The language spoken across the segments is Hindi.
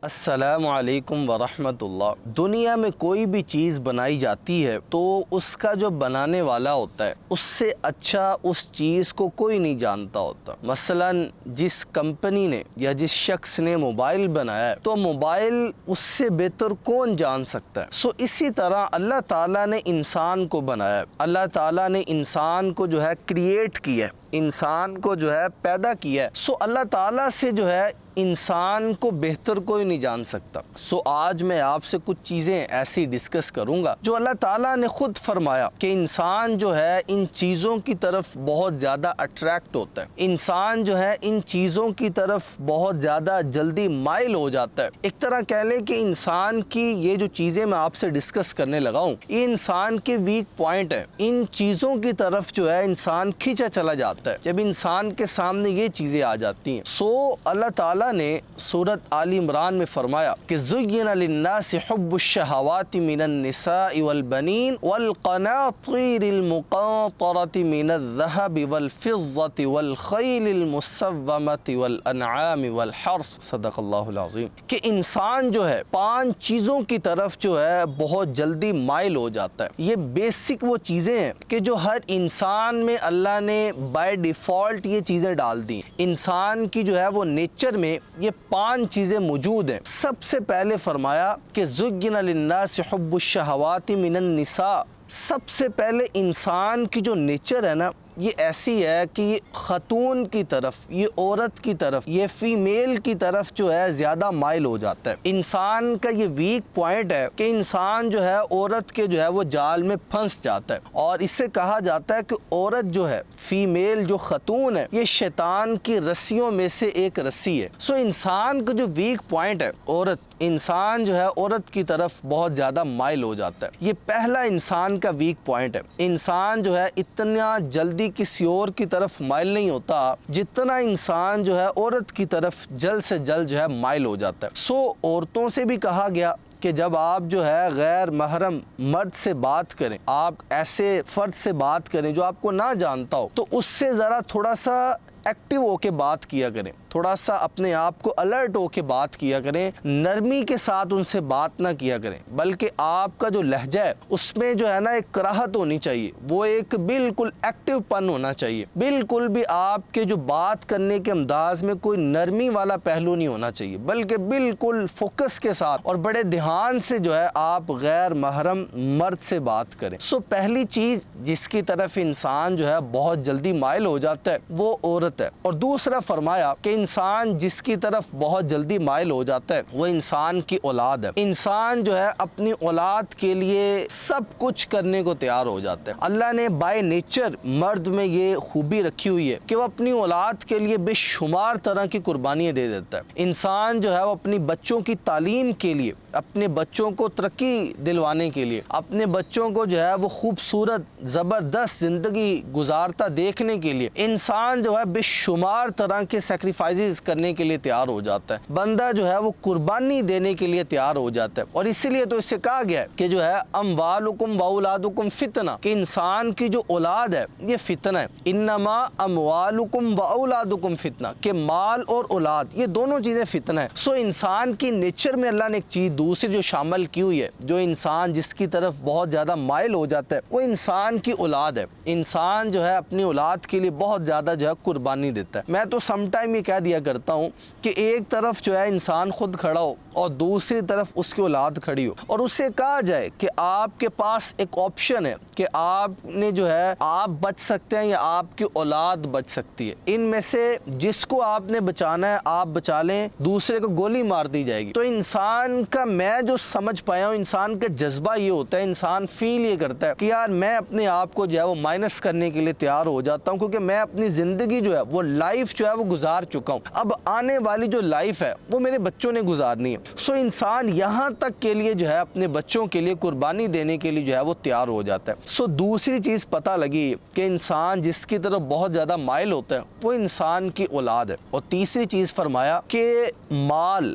अस्सलामु अलैकुम वरहमतुल्लाह। दुनिया में कोई भी चीज़ बनाई जाती है तो उसका जो बनाने वाला होता है उससे अच्छा उस चीज़ को कोई नहीं जानता होता। मसलन जिस कंपनी ने या जिस शख्स ने मोबाइल बनाया है तो मोबाइल उससे बेहतर कौन जान सकता है। सो इसी तरह अल्लाह ताला ने इंसान को बनाया है, अल्लाह ताला ने इंसान को जो है क्रिएट किया है, इंसान को जो है पैदा किया है। सो अल्लाह ताला से जो है इंसान को बेहतर कोई नहीं जान सकता। सो आज मैं आपसे कुछ चीज़ें ऐसी डिस्कस करूंगा जो अल्लाह ताला ने खुद फरमाया कि इंसान जो है इन चीज़ों की तरफ बहुत ज़्यादा अट्रैक्ट होता है, इंसान जो है इन चीज़ों की तरफ बहुत ज़्यादा जल्दी माइल हो जाता है। एक तरह कह लें कि इंसान की ये जो चीज़ें मैं आपसे डिस्कस करने लगा हूँ ये इंसान के वीक पॉइंट है। इन चीज़ों की तरफ जो है इंसान खींचा चला जाता है जब इंसान के सामने ये चीज़ें आ जाती हैं। सो अल्लाह ताला ने सूरत आल इमरान में फरमाया कि ज़ुय्यिना लिन्नासि हुब्बुश्शहवाति मिनन निसाइ वल बनीन वल क़नातीरिल मुक़ातरति मिनज़्ज़हबि वल फ़िज़्ज़ति वल ख़ैलिल मुसव्वमति वल अनआमि वल हर्स। सदक़ल्लाहुल अज़ीम। कि इंसान जो है 5 चीज़ों की तरफ जो है बहुत जल्दी माइल हो जाता है। ये बेसिक वो चीज़ें हैं कि जो हर इंसान में अल्लाह ने बाय डिफ़ॉल्ट ये चीज़ें डाल दी। इंसान की जो है वो नेचर में ये 5 चीज़ें मौजूद हैं। सबसे पहले फरमाया कि ज़ुय्यिना लिन्नासि हुब्बुश्शहवाति मिनन निसा। सबसे पहले इंसान की जो नेचर है ना ये ऐसी है कि ये ख़तून की तरफ, ये औरत की तरफ, ये फ़ीमेल की तरफ जो है ज़्यादा माइल हो जाता है। इंसान का ये वीक पॉइंट है कि इंसान जो है औरत के जो है वो जाल में फंस जाता है और इससे कहा जाता है कि औरत जो है, फ़ीमेल जो ख़तून है, ये शैतान की रस्सियों में से एक रस्सी है। सो इंसान का जो वीक पॉइंट है औरत, इंसान जो है औरत की तरफ बहुत ज़्यादा माइल हो जाता है। ये पहला इंसान का वीक पॉइंट है। इंसान जो है इतना जल्दी किसी और की तरफ माइल नहीं होता जितना इंसान जो है औरत की तरफ जल्द से जल्द जो है माइल हो जाता है। सो औरतों से भी कहा गया कि जब आप जो है गैर महरम मर्द से बात करें, आप ऐसे फ़र्द से बात करें जो आपको ना जानता हो, तो उससे ज़रा थोड़ा सा एक्टिव होके बात किया करें, थोड़ा सा अपने आप को अलर्ट होके बात किया करें, नरमी के साथ उनसे बात ना किया करें, बल्कि आपका जो लहजा है उसमें जो है ना एक कराहत होनी चाहिए, वो एक बिल्कुल एक्टिव पन होना चाहिए। बिल्कुल भी आपके जो बात करने के अंदाज में कोई नरमी वाला पहलू नहीं होना चाहिए, बल्कि बिल्कुल फोकस के साथ और बड़े ध्यान से जो है आप गैर महरम मर्द से बात करें। सो पहली चीज़ जिसकी तरफ इंसान जो है बहुत जल्दी माइल हो जाता है वो औरत है। और दूसरा फरमाया कि इंसान जिसकी तरफ बहुत जल्दी माइल हो जाता है वो इंसान की औलाद है। इंसान जो है अपनी औलाद के लिए सब कुछ करने को तैयार हो जाता है। अल्लाह ने बाय नेचर मर्द में ये खूबी रखी हुई है कि वो अपनी औलाद के लिए बेशुमार तरह की कुर्बानियाँ दे देता है। इंसान जो है वो अपनी बच्चों की तालीम के लिए, अपने बच्चों को तरक्की दिलवाने के लिए, अपने बच्चों को जो है वो खूबसूरत ज़बरदस्त ज़िंदगी गुजारता देखने के लिए इंसान जो है बेशुमार तरह के सेक्रीफाइसेस करने के लिए तैयार हो जाता है। बंदा जो है वो कुर्बानी देने के लिए तैयार हो जाता है। और इसीलिए तो इससे कहा गया है कि जो है अमवालुकुम व औलादुकुम फितना, कि इंसान की जो औलाद है ये फितना है। इन्नमा अमवालुकुम व औलादुकुम फितना, कि माल और औलाद ये दोनों चीज़ें फितना है। सो इंसान की नेचर में अल्लाह ने एक चीज़ दूसरी जो शामिल की हुई है, जो इंसान जिसकी तरफ बहुत ज़्यादा माइल हो जाता है वो इंसान की औलाद है। इंसान जो है अपनी औलाद के लिए बहुत ज़्यादा जो है कुर्बानी देता है। मैं तो समटाइम ये कह दिया करता हूँ कि एक तरफ जो है इंसान खुद खड़ा हो और दूसरी तरफ उसकी औलाद खड़ी हो और उससे कहा जाए कि आपके पास एक ऑप्शन है कि आपने जो है आप बच सकते हैं या आपकी औलाद बच सकती है। इनमें से जिसको आपने बचाना है आप बचा लें, दूसरे को गोली मार दी जाएगी। तो इंसान का, मैं जो समझ पाया हूँ, इंसान का जज्बा ये होता है, इंसान फील ये करता है कि यार मैं अपने आप को जो है वो माइनस करने के लिए तैयार हो जाता हूँ क्योंकि मैं अपनी ज़िंदगी जो है वो लाइफ जो है वो गुजार चुका हूँ। अब आने वाली जो लाइफ है वो मेरे बच्चों ने गुजारनी है। सो इंसान यहाँ तक के लिए जो है अपने बच्चों के लिए कुर्बानी देने के लिए जो है वो तैयार हो जाता है। सो दूसरी चीज़ पता लगी कि इंसान जिसकी तरफ बहुत ज़्यादा माइल होता है वो इंसान की औलाद है। और तीसरी चीज़ फरमाया कि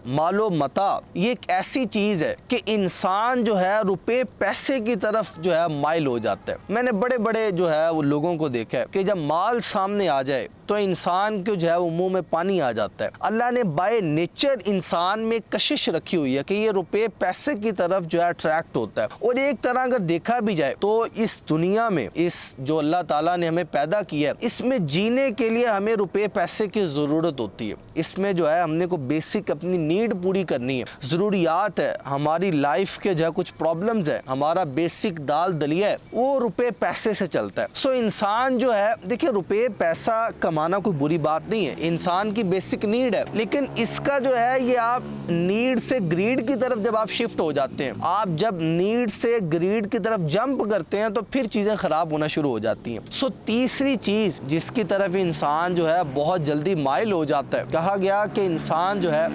मालो मता ये एक ऐसी चीज़ है कि इंसान जो है रुपए पैसे की तरफ जो है माइल हो जाता है। मैंने बड़े बड़े जो है वो लोगों को देखा है कि जब माल सामने आ जाए तो इंसान को जो है वो मुंह में पानी आ जाता है। अल्लाह ने बाय नेचर इंसान में कशिश रखी हुई है कि ये रुपए पैसे की तरफ जो है अट्रैक्ट होता है। और एक तरह अगर देखा भी जाए तो इस दुनिया में, इस जो अल्लाह ताला ने हमें पैदा किया है, इसमें जीने के लिए हमें रुपए पैसे की ज़रूरत होती है। इसमें जो है हमने को बेसिक अपनी नीड पूरी करनी है, ज़रूरियात है, हमारी लाइफ के जो है कुछ प्रॉब्लम्स है, हमारा बेसिक दाल दलिया है, वो रुपए पैसे से चलता है। सो इंसान जो है, देखिए रुपए पैसा कमाना कोई बुरी बात नहीं है, इंसान की बेसिक नीड है, लेकिन इसका जो है ये आप नीड से ग्रीड की तरफ जब आप शिफ्ट हो जाते हैं, आप जब नीड से ग्रीड की तरफ जंप करते हैं तो फिर चीज़ें ख़राब होना शुरू हो जाती हैं। सो तीसरी चीज़ जिसकी तरफ इंसान जो है बहुत जल्दी माइल हो जाता है, कहा गया कि इंसान जो है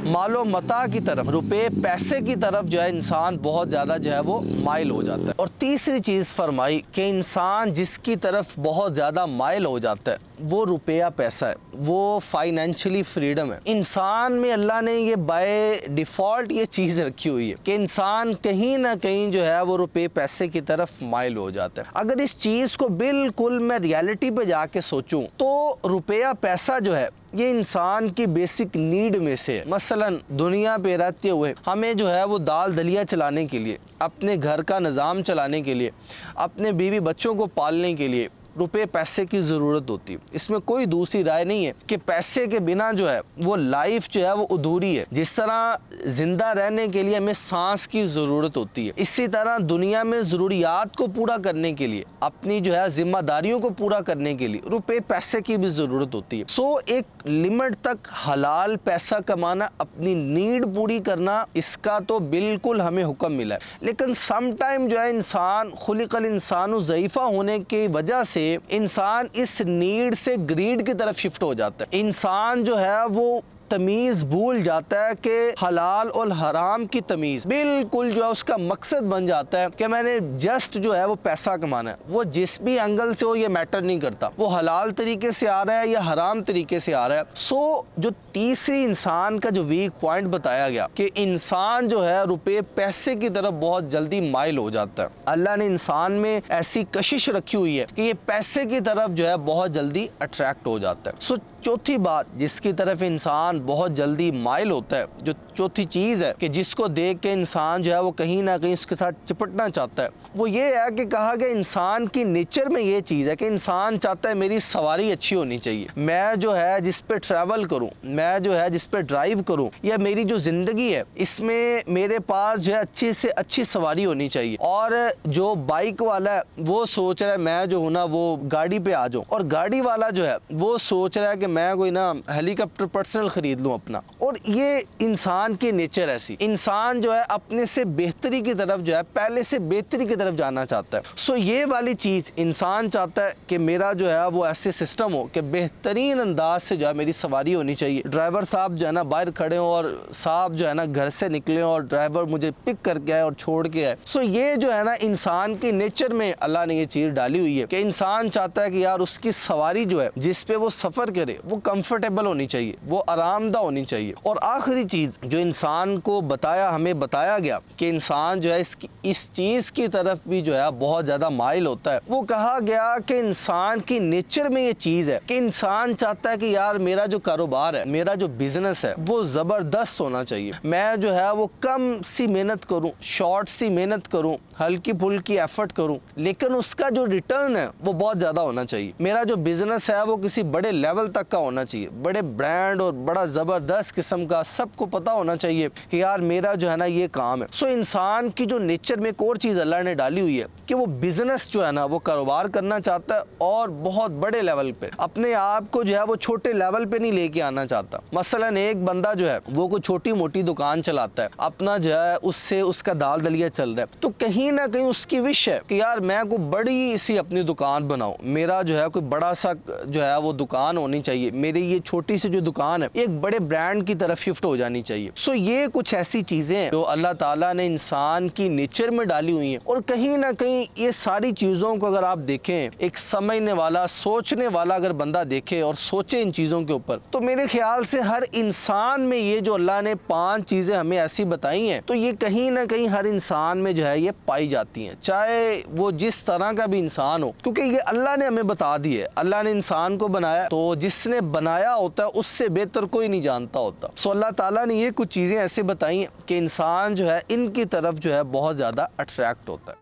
मालो मता की तरफ, रुपए पैसे की तरफ जो है इंसान बहुत ज़्यादा जो है वो माइल हो जाता है। और तीसरी चीज़ फरमाई कि इंसान जिसकी तरफ बहुत ज़्यादा माइल हो जाता है वो रुपया पैसा है, वो फाइनेंशियली फ्रीडम है। इंसान में अल्लाह ने ये बाय डिफ़ॉल्ट ये चीज़ रखी हुई है कि इंसान कहीं ना कहीं जो है वो रुपये पैसे की तरफ माइल हो जाता है। अगर इस चीज़ को बिल्कुल मैं रियलिटी पे जाके सोचूं तो रुपया पैसा जो है ये इंसान की बेसिक नीड में से है। मसलन दुनिया पे रहते हुए हमें जो है वो दाल दलिया चलाने के लिए, अपने घर का निज़ाम चलाने के लिए, अपने बीवी बच्चों को पालने के लिए रुपए पैसे की ज़रूरत होती है। इसमें कोई दूसरी राय नहीं है कि पैसे के बिना जो है वो लाइफ जो है वो अधूरी है। जिस तरह ज़िंदा रहने के लिए हमें सांस की ज़रूरत होती है, इसी तरह दुनिया में ज़रूरियात को पूरा करने के लिए, अपनी जो है जिम्मेदारियों को पूरा करने के लिए रुपए पैसे की भी ज़रूरत होती है। सो एक लिमिट तक हलाल पैसा कमाना, अपनी नीड पूरी करना, इसका तो बिल्कुल हमें हुक्म मिला है। लेकिन सम टाइम जो है इंसान खुलिकल इंसान ज़ईफ़ा होने की वजह से इंसान इस नीड से ग्रीड की तरफ शिफ्ट हो जाता है। इंसान जो है वो तमीज़ भूल जाता है कि हलाल और हराम की तमीज़ बिल्कुल जो है उसका मकसद बन जाता है कि मैंने जस्ट जो है वो पैसा कमाना है। वो जिस भी एंगल से हो ये मैटर नहीं करता, वो हलाल तरीके से आ रहा है या हराम तरीके से आ रहा है। सो जो तीसरी इंसान का जो वीक पॉइंट बताया गया कि इंसान जो है रुपये पैसे की तरफ बहुत जल्दी माइल हो जाता है। अल्लाह ने इंसान में ऐसी कशिश रखी हुई है कि ये पैसे की तरफ जो है बहुत जल्दी अट्रैक्ट हो जाता है। सो चौथी बात जिसकी तरफ इंसान बहुत जल्दी माइल होता है, जो चौथी चीज़ है कि जिसको देख के इंसान जो है वो कहीं ना कहीं उसके साथ चिपटना चाहता है, वो ये है कि कहा गया इंसान की नेचर में ये चीज़ है कि इंसान चाहता है मेरी सवारी अच्छी होनी चाहिए, मैं जो है जिस पे ट्रैवल करूं, मैं जो है जिस पे ड्राइव करूं, या मेरी जो ज़िंदगी है इसमें मेरे पास जो है अच्छी से अच्छी सवारी होनी चाहिए। और जो बाइक वाला है वो सोच रहा है मैं जो हूँ ना वो गाड़ी पे आ जाऊँ, और गाड़ी वाला जो है वो सोच रहा है कि मैं कोई ना हेलीकॉप्टर पर्सनल ख़रीद लूँ अपना। और ये इंसान की नेचर ऐसी, इंसान जो है अपने से बेहतरी की तरफ जो है पहले से बेहतरी की तरफ जाना चाहता है। सो ये वाली चीज़ इंसान चाहता है कि मेरा जो है वो ऐसे सिस्टम हो कि बेहतरीन अंदाज से जो है मेरी सवारी होनी चाहिए। ड्राइवर साहब जो है ना बाहर खड़े हों और साहब जो है ना घर से निकले और ड्राइवर मुझे पिक करके आए और छोड़ के आए। सो ये जो है ना इंसान की नेचर में अल्लाह ने ये चीज़ डाली हुई है कि इंसान चाहता है कि यार उसकी सवारी जो है जिस पे वो सफ़र करे वो कंफर्टेबल होनी चाहिए, वो आरामदा होनी चाहिए। और आखिरी चीज़ जो इंसान को हमें बताया गया कि इंसान जो है इस चीज़ की तरफ भी जो है बहुत ज़्यादा माइल होता है, वो कहा गया कि इंसान की नेचर में ये चीज़ है कि इंसान चाहता है कि यार मेरा जो कारोबार है, मेरा जो बिजनेस है वो ज़बरदस्त होना चाहिए। मैं जो है वो कम सी मेहनत करूँ, शॉर्ट सी मेहनत करूँ, हल्की फुल्की एफर्ट करूँ, लेकिन उसका जो रिटर्न है वो बहुत ज़्यादा होना चाहिए। मेरा जो बिजनेस है वो किसी बड़े लेवल तक का होना चाहिए, बड़े ब्रांड और बड़ा ज़बरदस्त किस्म का, सबको पता होना चाहिए कि यार मेरा जो है ना ये काम है। सो इंसान की जो नेचर में एक और चीज़ अल्लाह ने डाली हुई है कि वो बिजनेस जो है ना वो कारोबार करना चाहता है और बहुत बड़े लेवल पे, अपने आप को जो है वो छोटे लेवल पे नहीं लेके आना चाहता। मसलन एक बंदा जो है वो कोई छोटी मोटी दुकान चलाता है, अपना जो है उससे उसका दाल दलिया चल रहा है, तो कहीं ना कहीं उसकी विश है कि यार मैं कोई बड़ी सी अपनी दुकान बनाऊं, मेरा जो है कोई बड़ा सा जो है वो दुकान होनी चाहिए, मेरी ये छोटी सी जो दुकान है एक बड़े ब्रांड की तरफ शिफ्ट हो जानी चाहिए। सो ये कुछ ऐसी चीज़ें हैं जो अल्लाह ताला ने इंसान की नेचर में डाली हुई हैं, और कहीं ना कहीं ये सारी चीज़ों को अगर आप देखें, एक समझने वाला, सोचने वाला अगर बंदा देखे और सोचे इन चीज़ों के ऊपर, तो मेरे ख्याल से हर इंसान में ये जो अल्लाह ने 5 चीज़ें हमें ऐसी बताई हैं, तो ये कहीं ना कहीं हर इंसान में जो है ये पाई जाती हैं, चाहे वो जिस तरह का भी इंसान हो, क्योंकि ये अल्लाह ने हमें बता दी है। अल्लाह ने इंसान को बनाया, तो जिसने बनाया होता है उससे बेहतर कोई नहीं जानता होता। सो अल्लाह ताला ने ये कुछ चीज़ें ऐसे बताई हैं कि इंसान जो है इनकी तरफ जो है बहुत ज़्यादा अट्रैक्ट होता है।